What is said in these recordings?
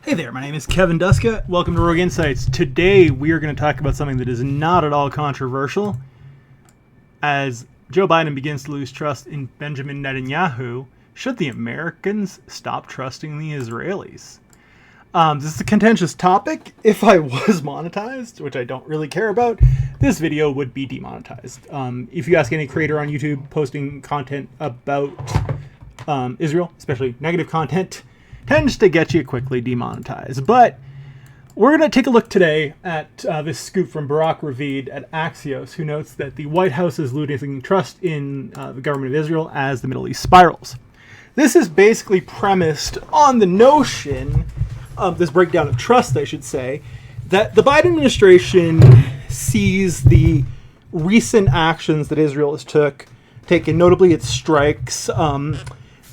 Hey there, my name is Kevin Duska. Welcome to Rogue Insights. Today we are going to talk about something that is not at all controversial. As Joe Biden begins to lose trust in Benjamin Netanyahu, should the Americans stop trusting the Israelis? This is a contentious topic. If I was monetized, which I don't really care about, this video would be demonetized. If you ask any creator on YouTube posting content about Israel, especially negative content, tends to get you quickly demonetized. But we're going to take a look today at this scoop from Barak Ravid at Axios, who notes that the White House is losing trust in the government of Israel as the Middle East spirals. This is basically premised on the notion of this breakdown of trust, I should say, that the Biden administration sees the recent actions that Israel has taken, notably its strikes,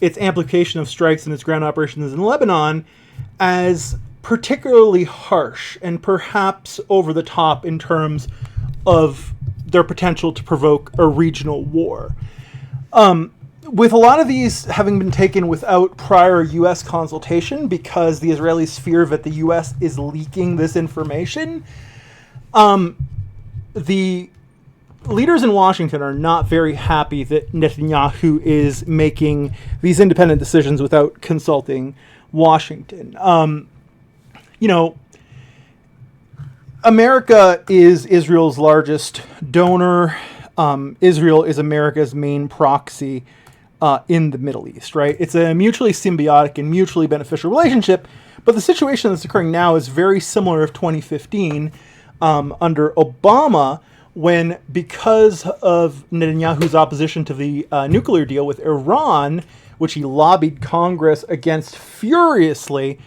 its amplification of strikes and its ground operations in Lebanon, as particularly harsh and perhaps over the top in terms of their potential to provoke a regional war. With a lot of these having been taken without prior U.S. consultation because the Israelis fear that the U.S. is leaking this information, the leaders in Washington are not very happy that Netanyahu is making these independent decisions without consulting Washington. America is Israel's largest donor. Israel is America's main proxy in the Middle East, right? It's a mutually symbiotic and mutually beneficial relationship, but the situation that's occurring now is very similar to 2015 under Obama, when, because of Netanyahu's opposition to the nuclear deal with Iran, which he lobbied Congress against furiously,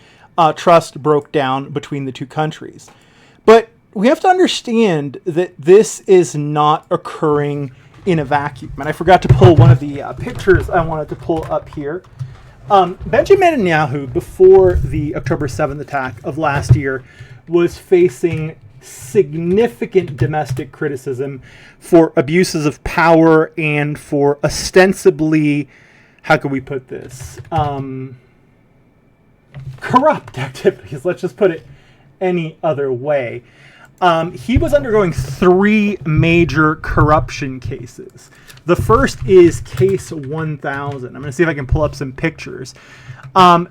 trust broke down between the two countries. But we have to understand that this is not occurring in a vacuum. And I forgot to pull one of the pictures I wanted to pull up here. Benjamin Netanyahu, before the October 7th attack of last year, was facing significant domestic criticism for abuses of power and for ostensibly, how could we put this, corrupt activities. Let's just put it any other way. He was undergoing 3 major corruption cases. The first is case 1000. I'm going to see if I can pull up some pictures.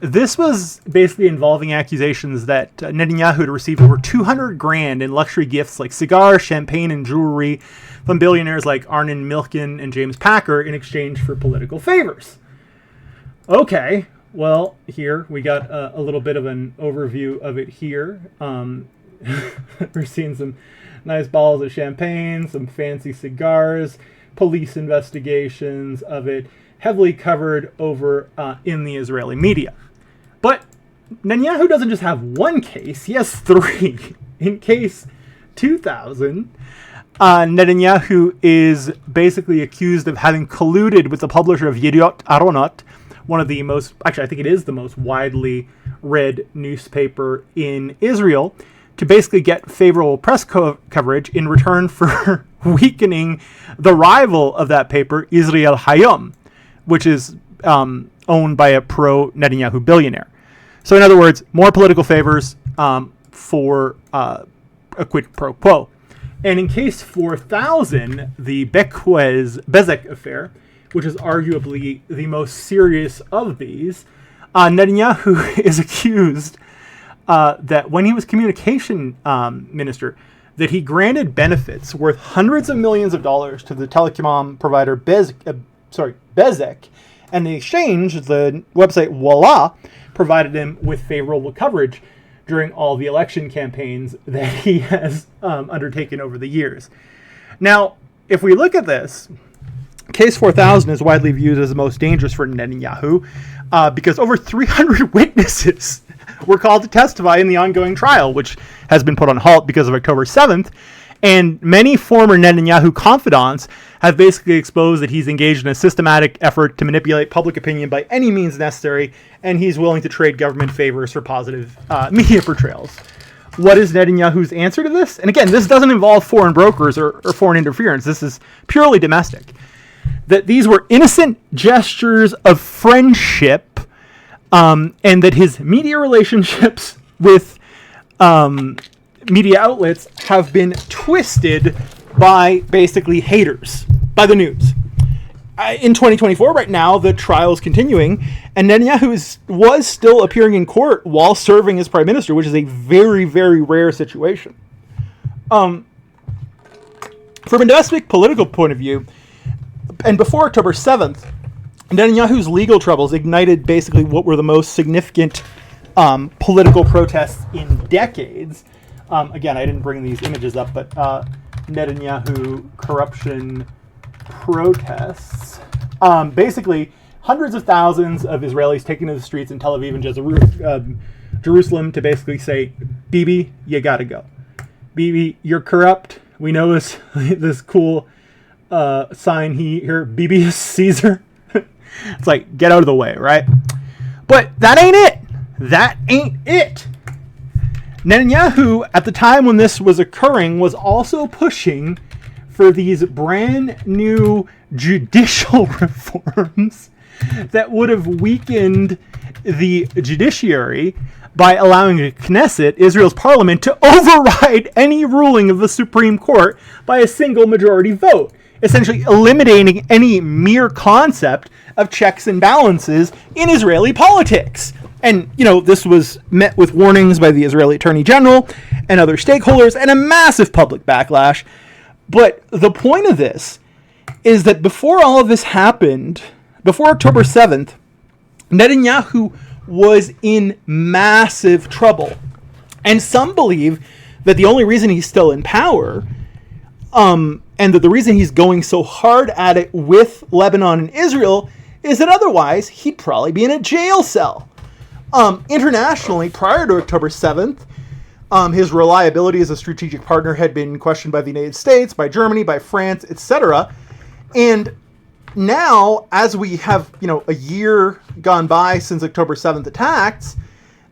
This was basically involving accusations that Netanyahu had received over $200,000 in luxury gifts like cigars, champagne, and jewelry from billionaires like Arnon Milken and James Packer in exchange for political favors. Okay, well, here we got a little bit of an overview of it here. We're seeing some nice bottles of champagne, some fancy cigars, police investigations of it, heavily covered over in the Israeli media. But Netanyahu doesn't just have one case, he has 3. In case 2000, Netanyahu is basically accused of having colluded with the publisher of Yediot Aharonot, one of the most, actually I think it is the most widely read newspaper in Israel, to basically get favorable press coverage in return for weakening the rival of that paper, Israel Hayom, which is owned by a pro-Netanyahu billionaire. So in other words, more political favors for a quid pro quo. And in case 4000, the Bezeq affair, which is arguably the most serious of these, Netanyahu is accused that when he was communication minister, that he granted benefits worth hundreds of millions of dollars to the telecom provider Bezeq, and in exchange, the website Voila provided him with favorable coverage during all the election campaigns that he has undertaken over the years. Now, if we look at this, Case 4000 is widely viewed as the most dangerous for Netanyahu because over 300 witnesses were called to testify in the ongoing trial, which has been put on halt because of October 7th. And many former Netanyahu confidants have basically exposed that he's engaged in a systematic effort to manipulate public opinion by any means necessary, and he's willing to trade government favors for positive media portrayals. What is Netanyahu's answer to this? And again, this doesn't involve foreign brokers or foreign interference. This is purely domestic. That these were innocent gestures of friendship, and that his media relationships with media outlets have been twisted by basically haters, by the news. In 2024, right now, the trial is continuing, and Netanyahu was still appearing in court while serving as prime minister, which is a very, very rare situation. From a domestic political point of view, and before October 7th, Netanyahu's legal troubles ignited basically what were the most significant political protests in decades. Again, I didn't bring these images up, but Netanyahu corruption protests. Basically, hundreds of thousands of Israelis taking to the streets in Tel Aviv and Jerusalem to basically say, Bibi, you gotta go. Bibi, you're corrupt. We know this cool sign here, Bibi is Caesar. It's like, get out of the way, right? But that ain't it. That ain't it. Netanyahu, at the time when this was occurring, was also pushing for these brand new judicial reforms that would have weakened the judiciary by allowing the Knesset, Israel's parliament, to override any ruling of the Supreme Court by a single majority vote, essentially eliminating any mere concept of checks and balances in Israeli politics. And, this was met with warnings by the Israeli Attorney General and other stakeholders and a massive public backlash. But the point of this is that before all of this happened, before October 7th, Netanyahu was in massive trouble. And some believe that the only reason he's still in power, and that the reason he's going so hard at it with Lebanon and Israel, is that otherwise he'd probably be in a jail cell. Internationally, prior to October 7th, his reliability as a strategic partner had been questioned by the United States, by Germany, by France, etc. And now, as we have, a year gone by since October 7th attacks,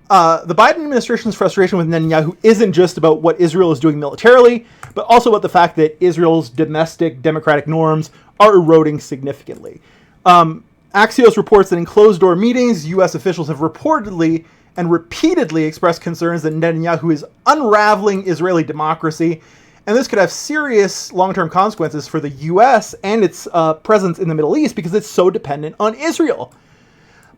the Biden administration's frustration with Netanyahu isn't just about what Israel is doing militarily, but also about the fact that Israel's domestic democratic norms are eroding significantly. Axios reports that in closed-door meetings, U.S. officials have reportedly and repeatedly expressed concerns that Netanyahu is unraveling Israeli democracy, and this could have serious long-term consequences for the U.S. and its presence in the Middle East because it's so dependent on Israel.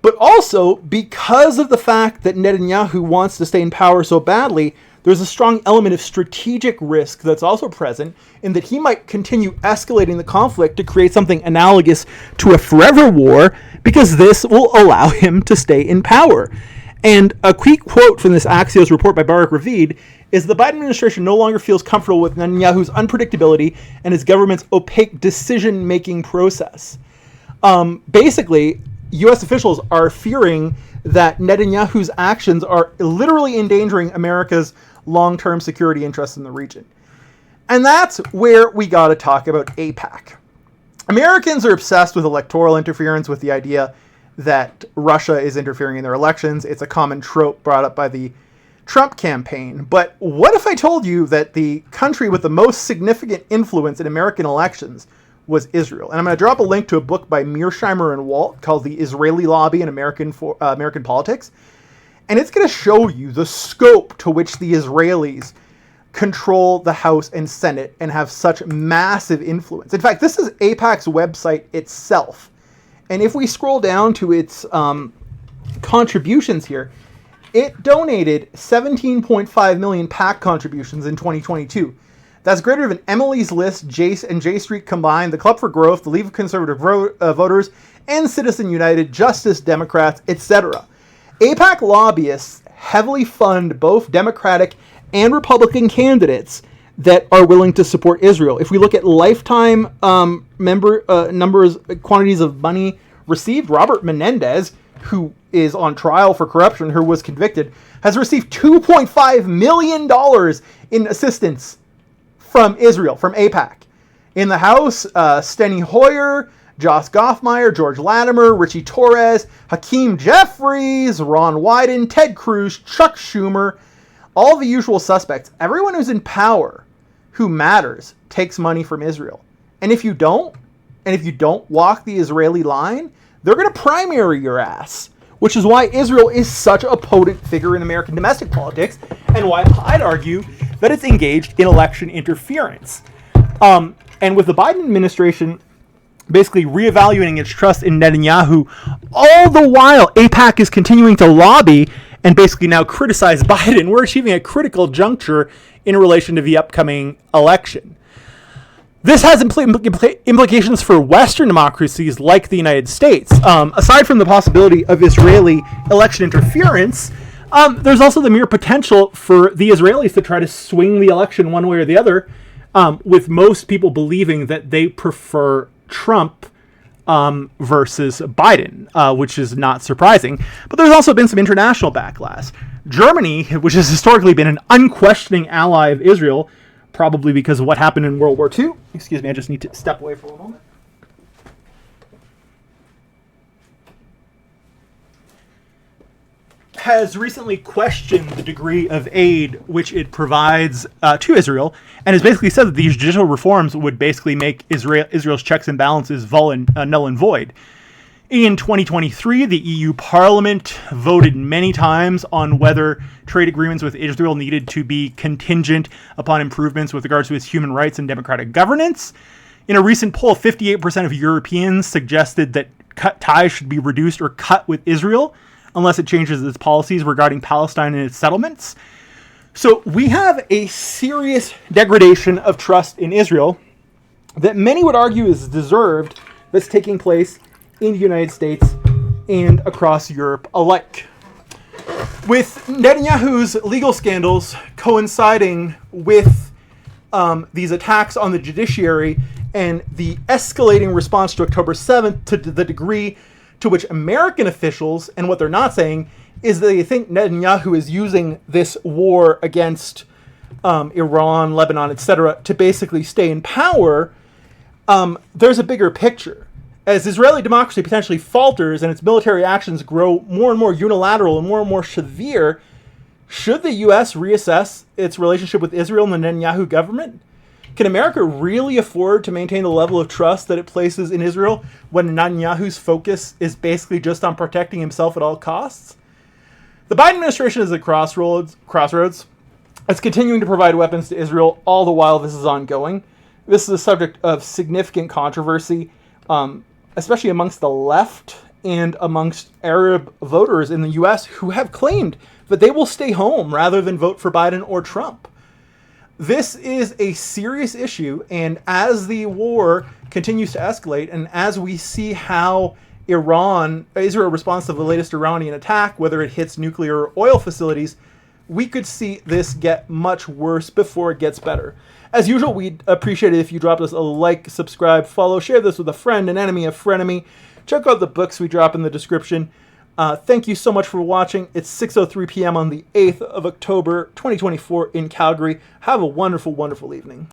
But also, because of the fact that Netanyahu wants to stay in power so badly, there's a strong element of strategic risk that's also present in that he might continue escalating the conflict to create something analogous to a forever war because this will allow him to stay in power. And a quick quote from this Axios report by Barak Ravid is the Biden administration no longer feels comfortable with Netanyahu's unpredictability and his government's opaque decision-making process. Basically, U.S. officials are fearing that Netanyahu's actions are literally endangering America's long-term security interests in the region. And that's where we got to talk about AIPAC. Americans are obsessed with electoral interference, with the idea that Russia is interfering in their elections. It's a common trope brought up by the Trump campaign. But what if I told you that the country with the most significant influence in American elections was Israel? And I'm going to drop a link to a book by Mearsheimer and Walt called The Israeli Lobby in American Politics. And it's going to show you the scope to which the Israelis control the House and Senate and have such massive influence. In fact, this is AIPAC's website itself. And if we scroll down to its contributions here, it donated 17.5 million PAC contributions in 2022. That's greater than Emily's List, Jace, and J Street combined, the Club for Growth, the League of Conservative Voters, and Citizen United, Justice Democrats, etc. AIPAC lobbyists heavily fund both Democratic and Republican candidates that are willing to support Israel. If we look at lifetime quantities of money received, Robert Menendez, who is on trial for corruption, who was convicted, has received $2.5 million in assistance from Israel, from AIPAC. In the House, Steny Hoyer, Josh Goffmeyer, George Latimer, Richie Torres, Hakeem Jeffries, Ron Wyden, Ted Cruz, Chuck Schumer, all the usual suspects. Everyone who's in power, who matters, takes money from Israel. And if you don't walk the Israeli line, they're going to primary your ass, which is why Israel is such a potent figure in American domestic politics, and why I'd argue that it's engaged in election interference. And with the Biden administration basically reevaluating its trust in Netanyahu, all the while AIPAC is continuing to lobby and basically now criticize Biden. We're achieving a critical juncture in relation to the upcoming election. This has implications for Western democracies like the United States. Aside from the possibility of Israeli election interference, there's also the mere potential for the Israelis to try to swing the election one way or the other, with most people believing that they prefer Trump versus Biden, which is not surprising. But there's also been some international backlash. Germany, which has historically been an unquestioning ally of Israel, probably because of what happened in World War II. Excuse me, I just need to step away for a moment. Has recently questioned the degree of aid which it provides to Israel, and has basically said that these judicial reforms would basically make Israel's checks and balances null and void. In 2023, the EU Parliament voted many times on whether trade agreements with Israel needed to be contingent upon improvements with regards to its human rights and democratic governance. In a recent poll, 58% of Europeans suggested that ties should be reduced or cut with Israel unless it changes its policies regarding Palestine and its settlements. So we have a serious degradation of trust in Israel that many would argue is deserved, that's taking place in the United States and across Europe alike. With Netanyahu's legal scandals coinciding with these attacks on the judiciary and the escalating response to October 7th, to the degree to which American officials, and what they're not saying, is that they think Netanyahu is using this war against Iran, Lebanon, etc., to basically stay in power, there's a bigger picture. As Israeli democracy potentially falters and its military actions grow more and more unilateral and more severe, should the U.S. reassess its relationship with Israel and the Netanyahu government? Can America really afford to maintain the level of trust that it places in Israel when Netanyahu's focus is basically just on protecting himself at all costs? The Biden administration is at crossroads. It's continuing to provide weapons to Israel all the while this is ongoing. This is a subject of significant controversy, especially amongst the left and amongst Arab voters in the U.S. who have claimed that they will stay home rather than vote for Biden or Trump. This is a serious issue, and as the war continues to escalate, and as we see how Israel responds to the latest Iranian attack, whether it hits nuclear or oil facilities, we could see this get much worse before it gets better. As usual, we'd appreciate it if you dropped us a like, subscribe, follow, share this with a friend, an enemy, a frenemy. Check out the books we drop in the description. Thank you so much for watching. It's 6:03 p.m. on the 8th of October, 2024 in Calgary. Have a wonderful, wonderful evening.